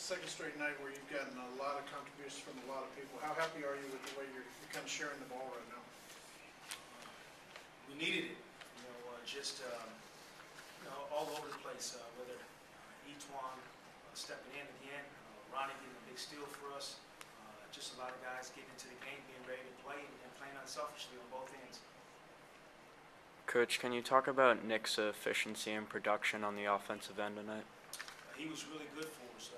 second straight night where you've gotten a lot of contributions from a lot of people. How happy are you with the way you're kind of sharing the ball right now? We needed it, all over the place, whether Etwan stepping in again, Ronnie getting a big steal for us, just a lot of guys getting into the game, being ready to play, and playing unselfishly on both ends. Coach, can you talk about Nick's efficiency and production on the offensive end tonight? He was really good for us.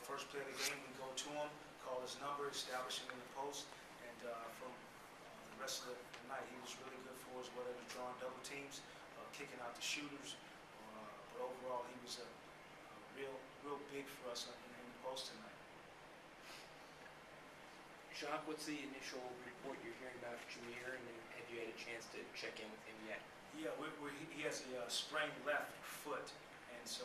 First play of the game, we go to him, call his number, establish him in the post, and from the rest of the night, he was really good for us, whether it was drawing double teams, kicking out the shooters, but overall, he was real big for us in the post tonight. Jacque, what's the initial report you're hearing about Jameer, and have you had a chance to check in with him yet? Yeah, he has a sprained left foot, and so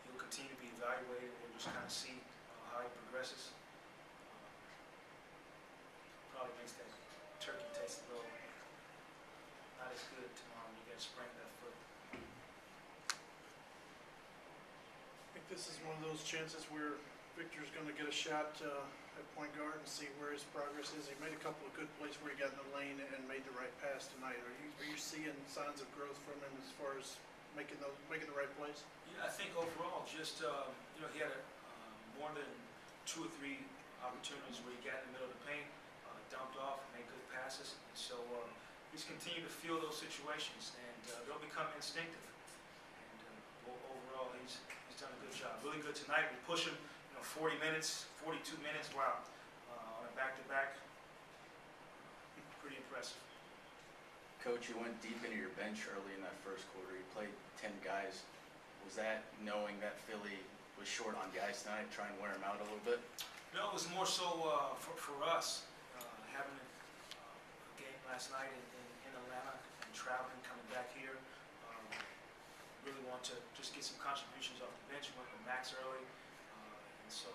he'll continue to be evaluated. We'll just kind of see how he progresses. Probably makes that turkey taste a little not as good tomorrow when you get a sprained left foot. I think this is one of those chances where Victor's going to get a shot at point guard and see where his progress is. He made a couple of good plays where he got in the lane and made the right pass tonight. Are you seeing signs of growth from him as far as making the right plays? Yeah, I think overall, just he had more than 2 or 3 opportunities where he got in the middle of the paint, dumped off, made good passes, and so he's continued to feel those situations, and they'll become instinctive. And overall, he's done a good job. Really good tonight. We push him, 40 minutes, 42 minutes. Wow, on a back-to-back, pretty impressive. Coach, you went deep into your bench early in that first quarter. You played 10 guys. Was that knowing that Philly was short on guys tonight, try and wear them out a little bit? No, it was more so for us, having a game last night in Atlanta and traveling, coming back here. Really want to just get some contributions off the bench. We went with Max early, and so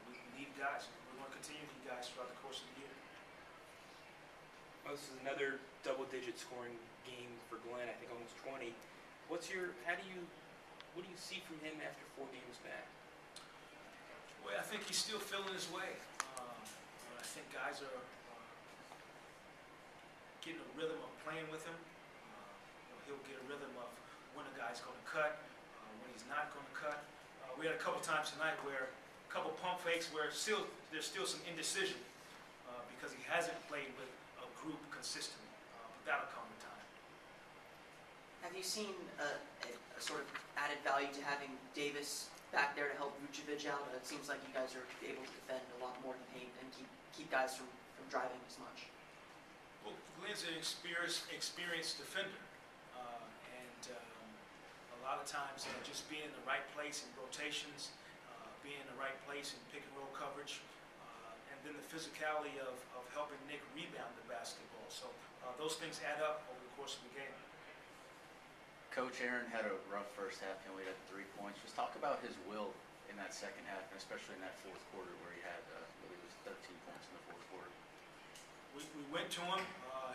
we need guys. We're going to continue to need guys throughout the course of the year. Well, this is another double-digit scoring game for Glenn. I think almost 20. What do you see from him after 4 games back? Well, I think he's still feeling his way. I think guys are getting a rhythm of playing with him. He'll get a rhythm of when a guy's going to cut, when he's not going to cut. We had a couple times tonight where a couple pump fakes where there's still some indecision because he hasn't played with a group consistently. But that'll come with time. Have you seen a sort of added value to having Davis back there to help Vucevic out? It seems like you guys are able to defend a lot more than paint and keep guys from driving as much. Well, Glenn's an experienced defender, and a lot of times just being in the right place in rotations, being in the right place in pick and roll coverage, and then the physicality of helping Nick rebound the basketball. So those things add up over the course of the game. Coach Aaron had a rough first half. He only had 3 points. Just talk about his will in that second half, and especially in that fourth quarter where he had, I believe it was 13 points in the fourth quarter. We went to him.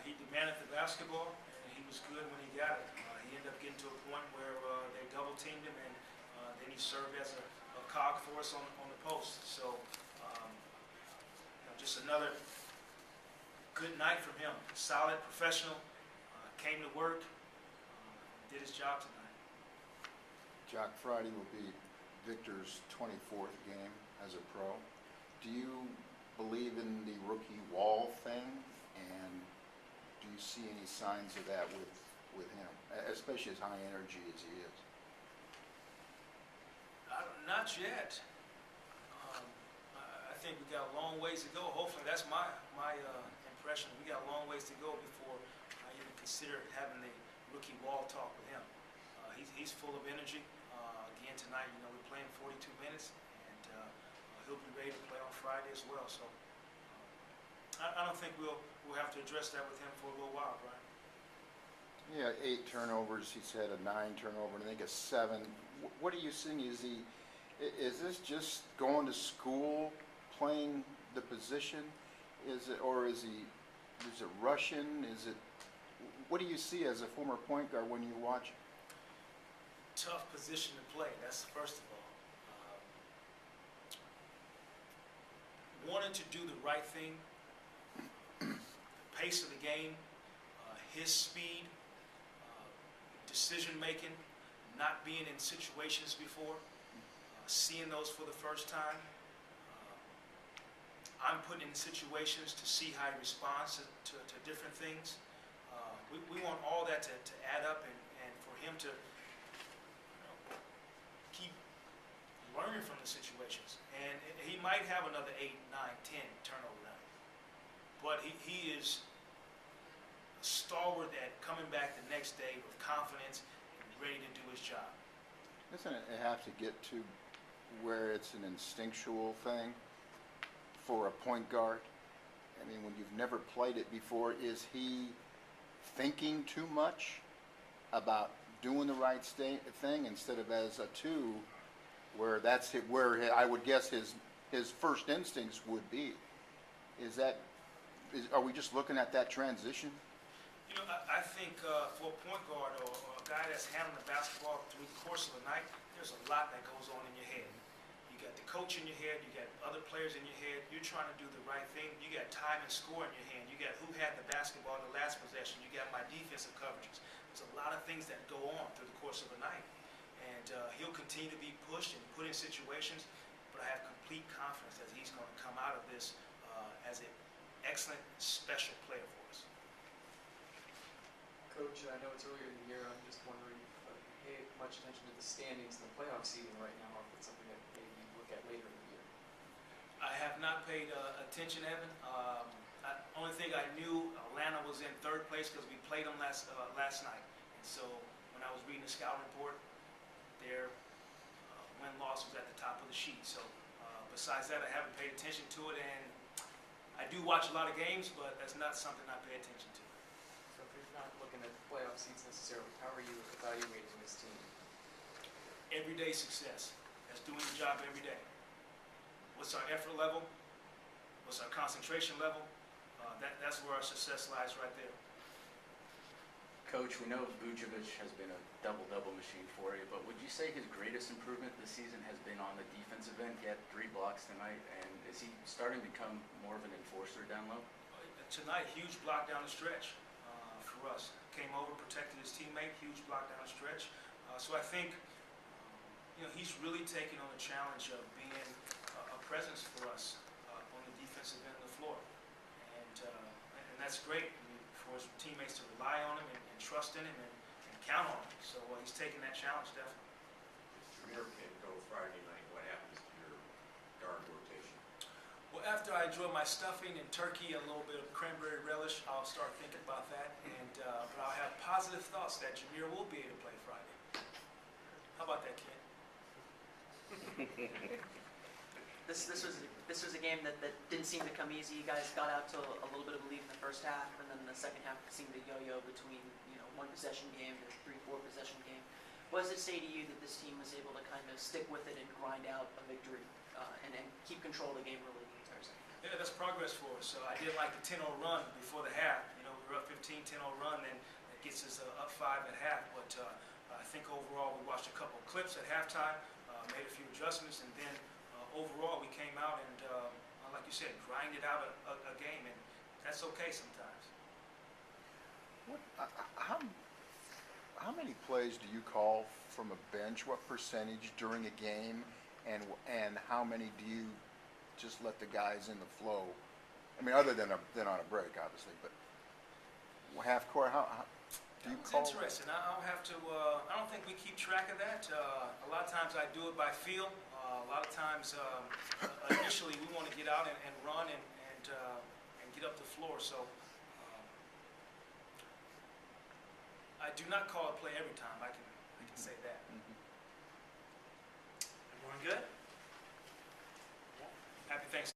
He demanded the basketball, and he was good when he got it. He ended up getting to a point where they double teamed him, and then he served as a cog for us on the post. So just another good night from him. Solid, professional, came to work. Did his job tonight. Jacque, Friday will be Victor's 24th game as a pro. Do you believe in the rookie wall thing, and do you see any signs of that with him, especially as high energy as he is? Not yet. I think we got a long ways to go. Hopefully, that's my impression. We got a long ways to go before I even consider having the rookie wall talk with him. He's full of energy. Again tonight, we're playing 42 minutes, and he'll be ready to play on Friday as well. So I don't think we'll have to address that with him for a little while, Brian. Yeah, 8 turnovers. He's had a 9 turnover, and I think a 7. What are you seeing? Is this just going to school, playing the position? Is it Russian? What do you see as a former point guard when you watch? Tough position to play. That's first of all. wanted to do the right thing, the pace of the game, his speed, decision-making, not being in situations before, seeing those for the first time. I'm put in situations to see how he responds to different things. We want all that to add up and for him to keep learning from the situations. And he might have another 8, 9, 10 turnover night. But he is a stalwart at coming back the next day with confidence and ready to do his job. Doesn't it have to get to where it's an instinctual thing for a point guard? I mean, when you've never played it before, is he thinking too much about doing the right thing instead of as a two, where that's it, where I would guess his first instincts would be? Are we just looking at that transition? You know, I think for a point guard or a guy that's handling the basketball through the course of the night, there's a lot that goes on in your head. You got the coach in your head, you got other players in your head, you're trying to do the right thing, you got time and score in your hand, you got who had the basketball in the last possession, you got my defensive coverages. There's a lot of things that go on through the course of the night. And he'll continue to be pushed and put in situations, but I have complete confidence that he's going to come out of this as an excellent, special player for us. Coach, I know it's earlier in the year. I'm just wondering if you pay much attention to the standings in the playoff season right now, or if it's something that maybe you look at later in the year. I have not paid attention, Evan. Only thing I knew, Atlanta was in third place because we played them last night. And so when I was reading the scouting report, their win-loss was at the top of the sheet. So besides that, I haven't paid attention to it. And I do watch a lot of games, but that's not something I pay attention to. So if you're not looking at playoff seats necessarily, how are you evaluating this team? Everyday success. That's doing the job every day. What's our effort level? What's our concentration level? That's where our success lies right there. Coach, we know Vucevic has been a double-double machine for you, but would you say his greatest improvement this season has been on the defensive end? He had 3 blocks tonight, and is he starting to become more of an enforcer down low? Tonight, huge block down the stretch for us. Came over, protected his teammate, huge block down the stretch. So I think he's really taking on the challenge of being a presence for us on the defensive end of the floor. And that's great for his teammates to rely on him and trust in him and count on him. So he's taking that challenge, definitely. If Jameer can't go Friday night, what happens to your guard rotation? Well, after I enjoy my stuffing and turkey and a little bit of cranberry relish, I'll start thinking about that. But I'll have positive thoughts that Jameer will be able to play Friday. How about that, Ken? This was a game that didn't seem to come easy. You guys got out to a little bit of a lead in the first half, and then the second half seemed to yo-yo between one possession game to 3-4 possession game. What does it say to you that this team was able to kind of stick with it and grind out a victory and keep control of the game really the entire second half? Yeah, that's progress for us. So I did like the 10-0 run before the half. We were up 15, 10-0 run, then that gets us up 5 at half. But I think overall we watched a couple of clips at halftime, made a few adjustments, and then overall we came out and, like you said, grinded out a game, and that's okay sometimes. How many plays do you call from a bench? What percentage during a game, and how many do you just let the guys in the flow? I mean, other than on a break, obviously, but half court. How do you call? It's interesting. I'll have to. I don't think we keep track of that. A lot of times I do it by feel. A lot of times, initially we want to get out and run and get up the floor. So I do not call a play every time. I can say that. Everyone good? Happy Thanksgiving.